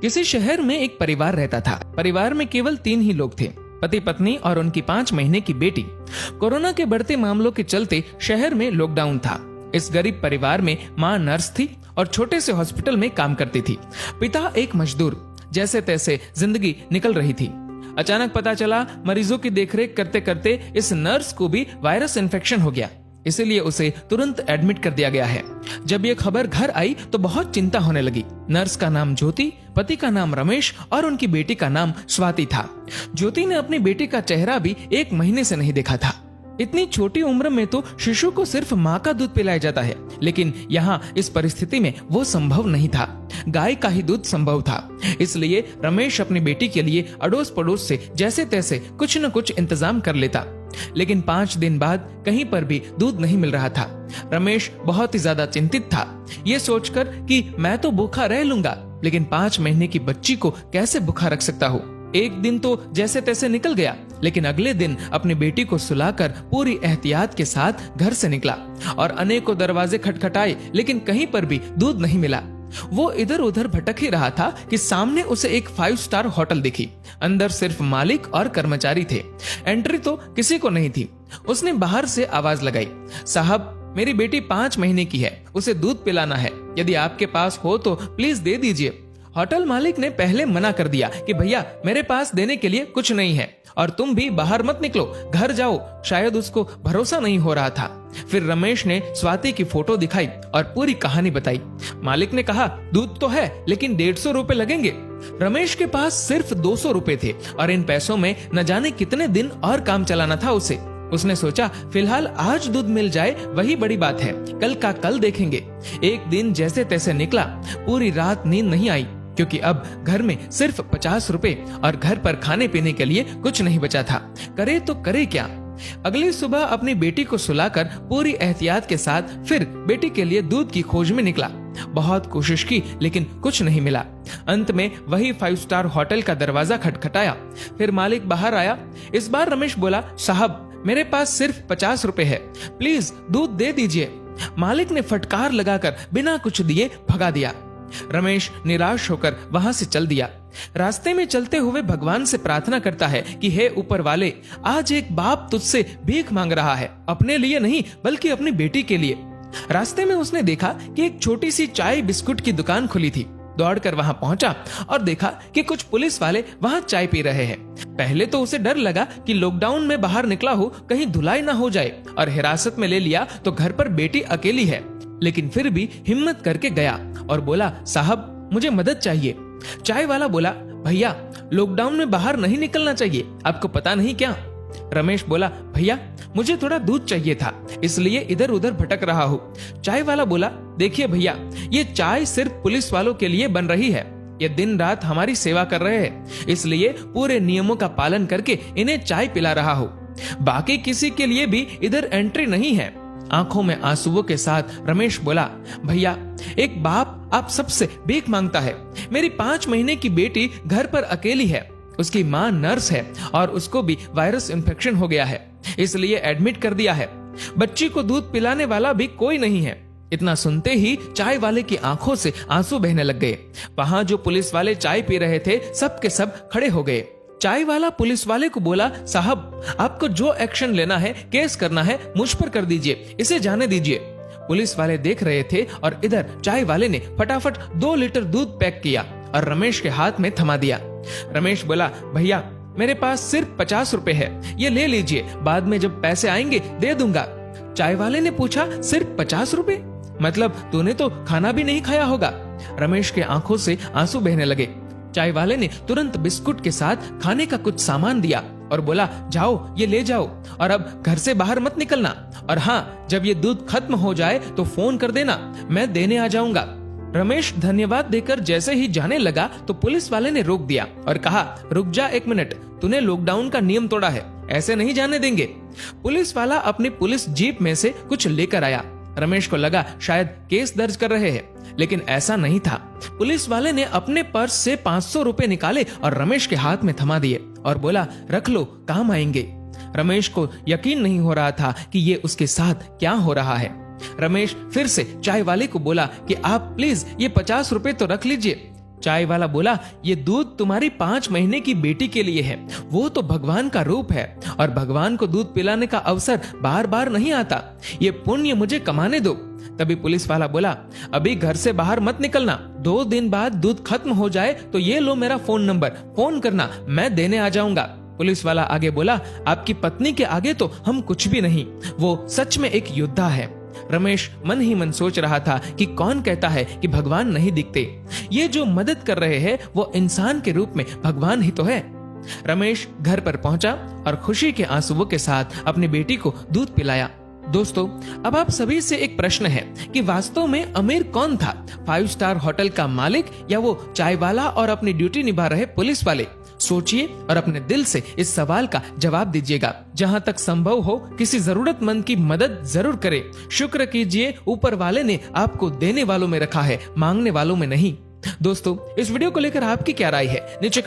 किसी शहर में एक परिवार रहता था। परिवार में केवल 3 ही लोग थे, पति पत्नी और उनकी 5 महीने की बेटी। कोरोना के बढ़ते मामलों के चलते शहर में लॉकडाउन था। इस गरीब परिवार में माँ नर्स थी और छोटे से हॉस्पिटल में काम करती थी। पिता एक मजदूर। जैसे तैसे जिंदगी निकल रही थी। अचानक पता चला मरीजों की देखरेख करते करते इस नर्स को भी वायरस इन्फेक्शन हो गया, इसीलिए उसे तुरंत एडमिट कर दिया गया है। जब ये खबर घर आई तो बहुत चिंता होने लगी। नर्स का नाम ज्योति, पति का नाम रमेश और उनकी बेटी का नाम स्वाति था। ज्योति ने अपनी बेटी का चेहरा भी 1 महीने से नहीं देखा था। इतनी छोटी उम्र में तो शिशु को सिर्फ माँ का दूध पिलाया जाता है, लेकिन यहाँ इस परिस्थिति में वो संभव नहीं था। गाय का ही दूध संभव था। इसलिए रमेश अपनी बेटी के लिए अड़ोस पड़ोस से जैसे तैसे कुछ न कुछ इंतजाम कर लेता, लेकिन 5 दिन बाद कहीं पर भी दूध नहीं मिल रहा था। रमेश बहुत ही ज्यादा चिंतित था, ये सोचकर कि मैं तो भूखा रह लूंगा, लेकिन 5 महीने की बच्ची को कैसे भूखा रख सकता हूँ। एक दिन तो जैसे तैसे निकल गया, लेकिन अगले दिन अपनी बेटी को सुलाकर पूरी एहतियात के साथ घर से निकला और अनेकों दरवाजे खटखटाए, लेकिन कहीं पर भी दूध नहीं मिला। वो इधर उधर भटक ही रहा था कि सामने उसे एक 5 स्टार होटल दिखी। अंदर सिर्फ मालिक और कर्मचारी थे। एंट्री तो किसी को नहीं थी। उसने बाहर से आवाज लगाई, साहब मेरी बेटी 5 महीने की है, उसे दूध पिलाना है, यदि आपके पास हो तो प्लीज दे दीजिए। होटल मालिक ने पहले मना कर दिया कि भैया मेरे पास देने के लिए कुछ नहीं है और तुम भी बाहर मत निकलो, घर जाओ। शायद उसको भरोसा नहीं हो रहा था। फिर रमेश ने स्वाति की फोटो दिखाई और पूरी कहानी बताई। मालिक ने कहा दूध तो है, लेकिन 150 रुपए लगेंगे। रमेश के पास सिर्फ 200 रुपए थे और इन पैसों में न जाने कितने दिन और काम चलाना था उसे। उसने सोचा फिलहाल आज दूध मिल जाए वही बड़ी बात है, कल का कल देखेंगे। एक दिन जैसे तैसे निकला। पूरी रात नींद नहीं आई, क्योंकि अब घर में सिर्फ 50 रुपए और घर पर खाने पीने के लिए कुछ नहीं बचा था। करे तो करे क्या। अगली सुबह अपनी बेटी को सुलाकर पूरी एहतियात के साथ फिर बेटी के लिए दूध की खोज में निकला। बहुत कोशिश की, लेकिन कुछ नहीं मिला। अंत में वही 5 स्टार होटल का दरवाजा खटखटाया। फिर मालिक बाहर आया। इस बार रमेश बोला, साहब मेरे पास सिर्फ 50 रुपए है, प्लीज दूध दे दीजिए। मालिक ने फटकार लगाकर बिना कुछ दिए भगा दिया। रमेश निराश होकर वहां से चल दिया। रास्ते में चलते हुए भगवान से प्रार्थना करता है कि हे ऊपर वाले, आज एक बाप तुझसे भीख मांग रहा है, अपने लिए नहीं बल्कि अपनी बेटी के लिए। रास्ते में उसने देखा कि एक छोटी सी चाय बिस्कुट की दुकान खुली थी। दौड़कर वहां पहुंचा और देखा कि कुछ पुलिस वाले वहां चाय पी रहे हैं। पहले तो उसे डर लगा कि लॉकडाउन में बाहर निकला हो कहीं धुलाई ना हो जाए और हिरासत में ले लिया तो घर पर बेटी अकेली है, लेकिन फिर भी हिम्मत करके गया और बोला, साहब मुझे मदद चाहिए। चाय वाला बोला, भैया लॉकडाउन में बाहर नहीं निकलना चाहिए, आपको पता नहीं क्या। रमेश बोला, भैया मुझे थोड़ा दूध चाहिए था, इसलिए इधर उधर भटक रहा हूँ। चाय वाला बोला, देखिए भैया, ये चाय सिर्फ पुलिस वालों के लिए बन रही है, ये दिन रात हमारी सेवा कर रहे हैं, इसलिए पूरे नियमों का पालन करके इन्हें चाय पिला रहा हूँ। बाकी किसी के लिए भी इधर एंट्री नहीं है। आंखों में आंसुओं के साथ रमेश बोला, भैया एक बाप आप सबसे भीख मांगता है। मेरी 5 महीने की बेटी घर पर अकेली है, उसकी माँ नर्स है और उसको भी वायरस इन्फेक्शन हो गया है, इसलिए एडमिट कर दिया है। बच्ची को दूध पिलाने वाला भी कोई नहीं है। इतना सुनते ही चाय वाले की आंखों से आंसू बहने लग गए। वहां जो पुलिस वाले चाय पी रहे थे सब के सब खड़े हो गए। चाय वाला पुलिस वाले को बोला, साहब आपको जो एक्शन लेना है, केस करना है, मुझ पर कर दीजिए, इसे जाने दीजिए। पुलिस वाले देख रहे थे और इधर चाय वाले ने फटाफट 2 लीटर दूध पैक किया और रमेश के हाथ में थमा दिया। रमेश बोला, भैया मेरे पास सिर्फ 50 रुपए है, ये ले लीजिए, बाद में जब पैसे आएंगे दे दूंगा। चाय वाले ने पूछा, सिर्फ 50 रुपए? मतलब तूने तो खाना भी नहीं खाया होगा। रमेश के आंखों से आंसू बहने लगे। चाय वाले ने तुरंत बिस्कुट के साथ खाने का कुछ सामान दिया और बोला, जाओ ये ले जाओ और अब घर से बाहर मत निकलना, और हाँ जब ये दूध खत्म हो जाए तो फोन कर देना, मैं देने आ जाऊंगा। रमेश धन्यवाद देकर जैसे ही जाने लगा तो पुलिस वाले ने रोक दिया और कहा, रुक जा 1 मिनट, तूने लॉकडाउन का नियम तोड़ा है, ऐसे नहीं जाने देंगे। पुलिस वाला अपनी पुलिस जीप में से कुछ लेकर आया। रमेश को लगा शायद केस दर्ज कर रहे हैं, लेकिन ऐसा नहीं था। पुलिस वाले ने अपने पर्स से 500 रुपए निकाले और रमेश के हाथ में थमा दिए और बोला, रख लो, काम आएंगे। रमेश को यकीन नहीं हो रहा था कि ये उसके साथ क्या हो रहा है। रमेश फिर से चाय वाले को बोला कि आप प्लीज ये 50 रुपए तो रख लीजिए। चाय वाला बोला, ये दूध तुम्हारी 5 महीने की बेटी के लिए है। वो तो भगवान का रूप है और भगवान को दूध पिलाने का अवसर बार बार नहीं आता। ये पुण्य मुझे कमाने दो। तभी पुलिस वाला बोला, अभी घर से बाहर मत निकलना, 2 दिन बाद दूध खत्म हो जाए तो ये लो मेरा फोन नंबर, फोन करना, मैं देने आ जाऊंगा। पुलिस वाला आगे बोला, आपकी पत्नी के आगे तो हम कुछ भी नहीं, वो सच में एक योद्धा है। रमेश मन ही मन सोच रहा था कि कौन कहता है कि भगवान नहीं दिखते। ये जो मदद कर रहे हैं वो इंसान के रूप में भगवान ही तो है। रमेश घर पर पहुंचा और खुशी के आंसुओं के साथ अपनी बेटी को दूध पिलाया। दोस्तों, अब आप सभी से एक प्रश्न है कि वास्तव में अमीर कौन था, 5 स्टार होटल का मालिक या वो चाय वाला और अपनी ड्यूटी निभा रहे पुलिस वाले? सोचिए और अपने दिल से इस सवाल का जवाब दीजिएगा। जहां तक संभव हो किसी जरूरतमंद की मदद जरूर करें। शुक्र कीजिए, ऊपर वाले ने आपको देने वालों में रखा है, मांगने वालों में नहीं। दोस्तों, इस वीडियो को लेकर आपकी क्या राय है नीचे